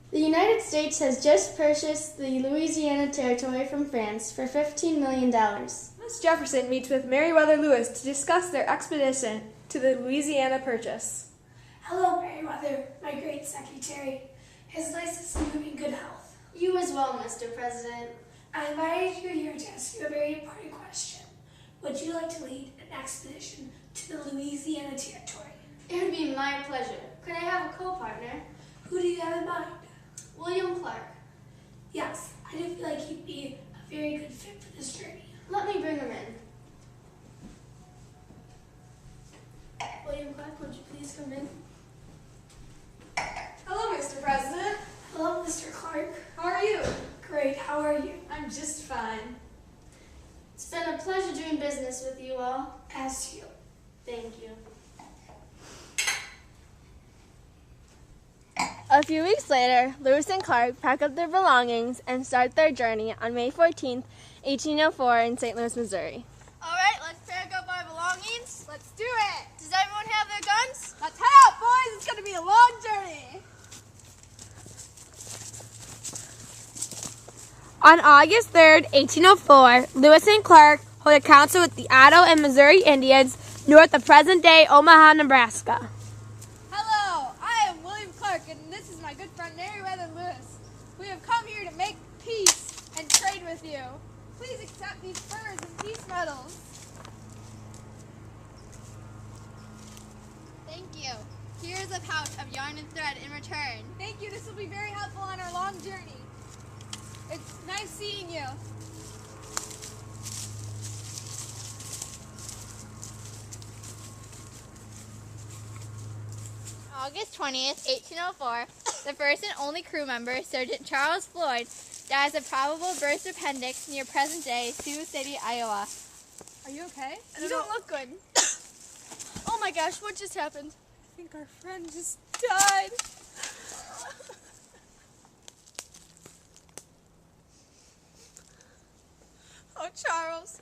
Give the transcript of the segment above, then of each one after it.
The United States has just purchased the Louisiana Territory from France for $15 million. Thomas Jefferson meets with Meriwether Lewis to discuss their expedition to the Louisiana Purchase. Hello, Meriwether, my great secretary. It's nice to see you in good health. You as well, Mr. President. I invited you here to ask you a very important question. Would you like to lead an expedition to the Louisiana Territory? It would be my pleasure. Could I have a co-partner? Who do you have in mind? William Clark. Yes, I do feel like he'd be a very good fit for this journey. Let me bring him in. William Clark, would you please come in? Hello, Mr. President. Hello, Mr. Clark. How are you? Great, how are you? I'm just fine. It's been a pleasure doing business with you all. As you. Thank you. A few weeks later, Lewis and Clark pack up their belongings and start their journey on May 14th, 1804 in St. Louis, Missouri. All right, let's pack up our belongings. Let's do it. Does everyone have their guns? Let's head out, boys. It's going to be a long journey. On August 3rd, 1804, Lewis and Clark hold a council with the Ottawa and Missouri Indians north of present-day Omaha, Nebraska. Hello, I am William Clark, and this is my good friend Meriwether Lewis. We have come here to make peace and trade with you. Please accept these furs and peace medals. Thank you. Here is a pouch of yarn and thread in return. Thank you. This will be very helpful on our long journey. It's nice seeing you. August 20th, 1804, the first and only crew member, Sergeant Charles Floyd, dies of probable burst appendix near present-day Sioux City, Iowa. Are you okay? You don't look good. Oh my gosh, what just happened? I think our friend just died. Oh, Charles,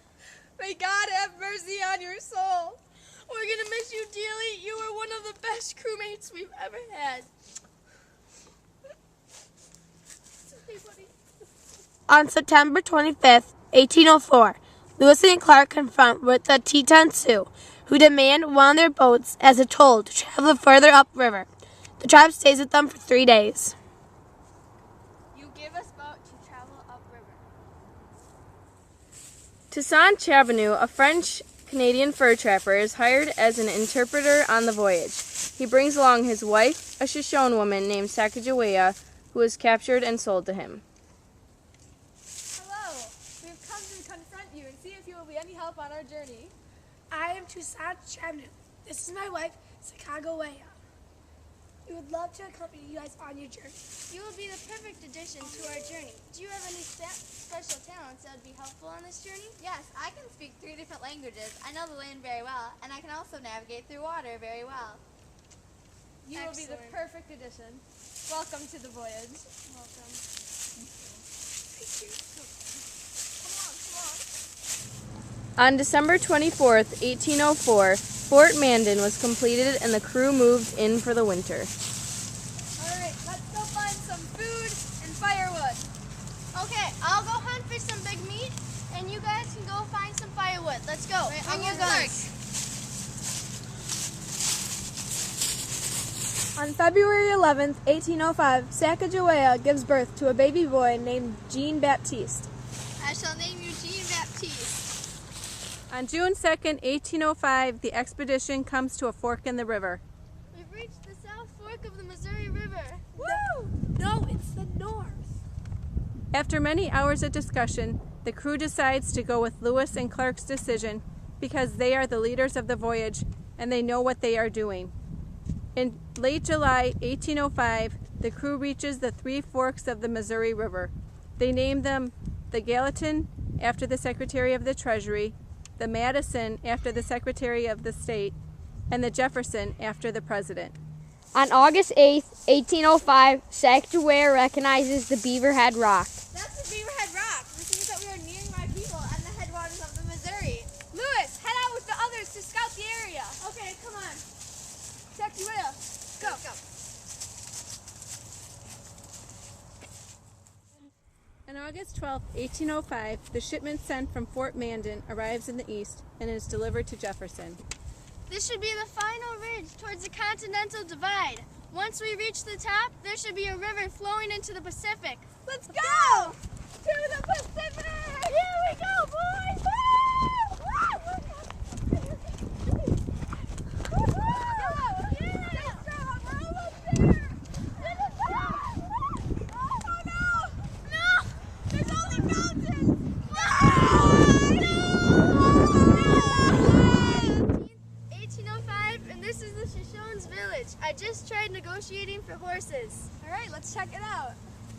may God have mercy on your soul. We're gonna miss you dearly. You were one of the best crewmates we've ever had. On September 25th, 1804, Lewis and Clark confront with the Teton Sioux, who demand one of their boats as a toll to travel further upriver. The tribe stays with them for 3 days. You give us boat to travel upriver. Toussaint Chavaneux, a French-Canadian fur trapper, is hired as an interpreter on the voyage. He brings along his wife, a Shoshone woman named Sacagawea, who was captured and sold to him. Hello, we have come to confront you and see if you will be any help on our journey. I am Toussaint Chavaneux. This is my wife, Sacagawea. We would love to accompany you guys on your journey. You will be the perfect addition to our journey. Do you have any special talents that would be helpful on this journey? Yes, I can speak 3 different languages. I know the land very well, and I can also navigate through water very well. You will be the Excellent. perfect addition. Welcome to the voyage. Welcome. On December 24th, 1804, Fort Mandan was completed and the crew moved in for the winter. All right, let's go find some food and firewood. Okay, I'll go hunt for some big meat, and you guys can go find some firewood. Let's go. Bring your guns. On February 11th, 1805, Sacagawea gives birth to a baby boy named Jean-Baptiste. I shall name you Jean-Baptiste. On June 2nd, 1805, the expedition comes to a fork in the river. We've reached the South Fork of the Missouri River. Woo! No, it's the north. After many hours of discussion, the crew decides to go with Lewis and Clark's decision because they are the leaders of the voyage and they know what they are doing. In late July 1805, the crew reaches the 3 forks of the Missouri River. They name them the Gallatin, after the Secretary of the Treasury, the Madison, after the Secretary of the State, and the Jefferson, after the President. On August 8th, 1805, Sacagawea recognizes the Beaverhead Rock. That's the Beaverhead Rock. This means that we are nearing my people and the headwaters of the Missouri. Lewis, head out with the others to scout the area. Okay, come on. Sacagawea, go. Let's go. August 12, 1805, the shipment sent from Fort Mandan arrives in the east and is delivered to Jefferson. This should be the final ridge towards the Continental Divide. Once we reach the top, there should be a river flowing into the Pacific. Let's go! To the Pacific! Here we go, boys! I just tried negotiating for horses. All right, let's check it out.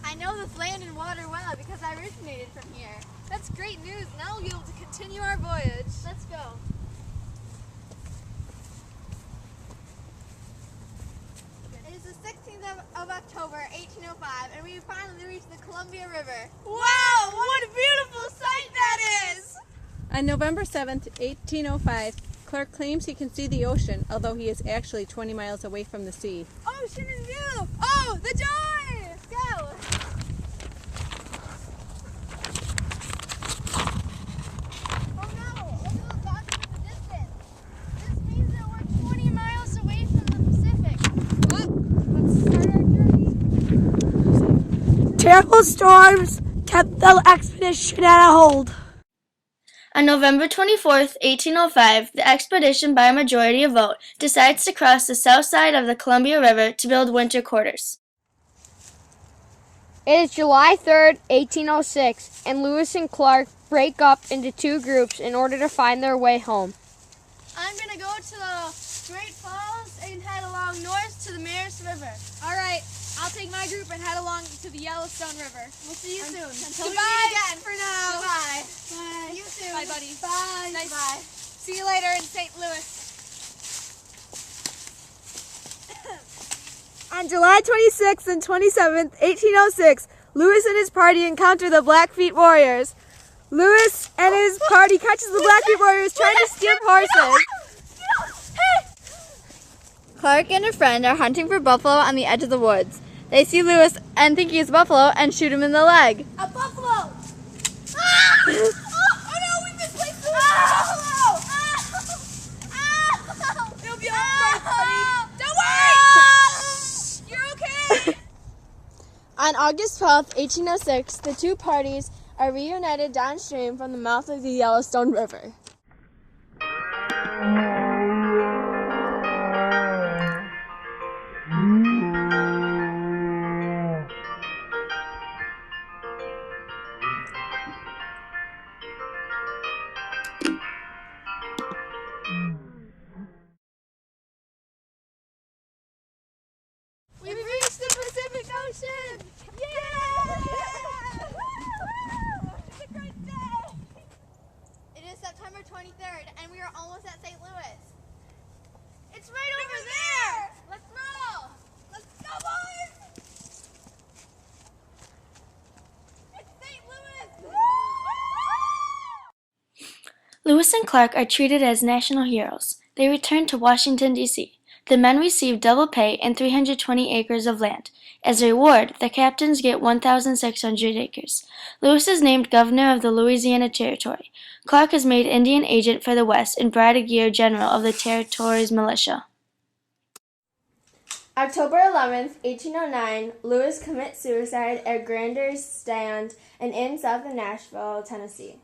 I know this land and water well because I originated from here. That's great news. Now we'll be able to continue our voyage. Let's go. It is the 16th of October, 1805, and we finally reached the Columbia River. Wow, what a beautiful sight that is! On November 7th, 1805, Clark claims he can see the ocean, although he is actually 20 miles away from the sea. Ocean in view! Oh, the joy! Let's go! Oh no, look at the mountains in the distance. This means that we're 20 miles away from the Pacific. Let's start our journey. Terrible storms kept the expedition at a hold. On November 24th, 1805, the expedition, by a majority of vote, decides to cross the south side of the Columbia River to build winter quarters. It is July 3rd, 1806, and Lewis and Clark break up into two groups in order to find their way home. I'm gonna go to the Great Falls and head along north to the Maris River. All right, I'll take my group and head along to the Yellowstone River. We'll see you soon. Until we meet again for now. Goodbye. Bye. See you soon. Bye, buddy. Bye. Nice. Bye. See you later in St. Louis. On July 26th and 27th, 1806, Lewis and his party encounter the Blackfeet Warriors. Lewis and his party catches the Blackfeet Warriors trying to steal horses. Clark and a friend are hunting for buffalo on the edge of the woods. They see Lewis and think he's buffalo and shoot him in the leg. A buffalo! Ah! Oh no, we misplaced the buffalo! It'll be all right, buddy. Don't worry. You're okay. On August 12th, 1806, the two parties are reunited downstream from the mouth of the Yellowstone River. We've reached the Pacific Ocean! It's a great day. It is September 23rd, and we are almost at St. Louis. It's right over there! Let's roll. Let's go, boys. It's St. Louis. Lewis and Clark are treated as national heroes. They return to Washington, D.C. The men receive double pay and 320 acres of land. As a reward, the captains get 1,600 acres. Lewis is named governor of the Louisiana Territory. Clark is made Indian agent for the West and brigadier general of the territory's militia. October 11th, 1809, Lewis commits suicide at Grander's Stand, an inn south of Nashville, Tennessee.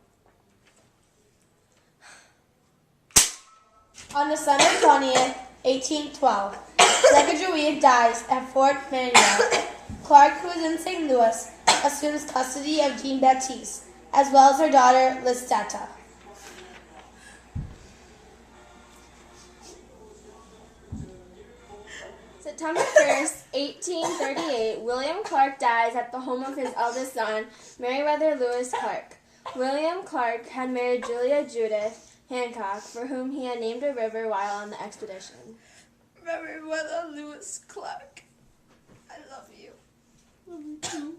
On December 20th, 1812, Sacagawea dies at Fort Manuel. Clark, who is in St. Louis, assumes custody of Jean Baptiste, as well as her daughter, Listetta. September 1st, 1838, William Clark dies at the home of his eldest son, Meriwether Lewis Clark. William Clark had married Julia Judith Hancock, for whom he had named a river while on the expedition. Meriwether Lewis Clark. I love you. Love you too.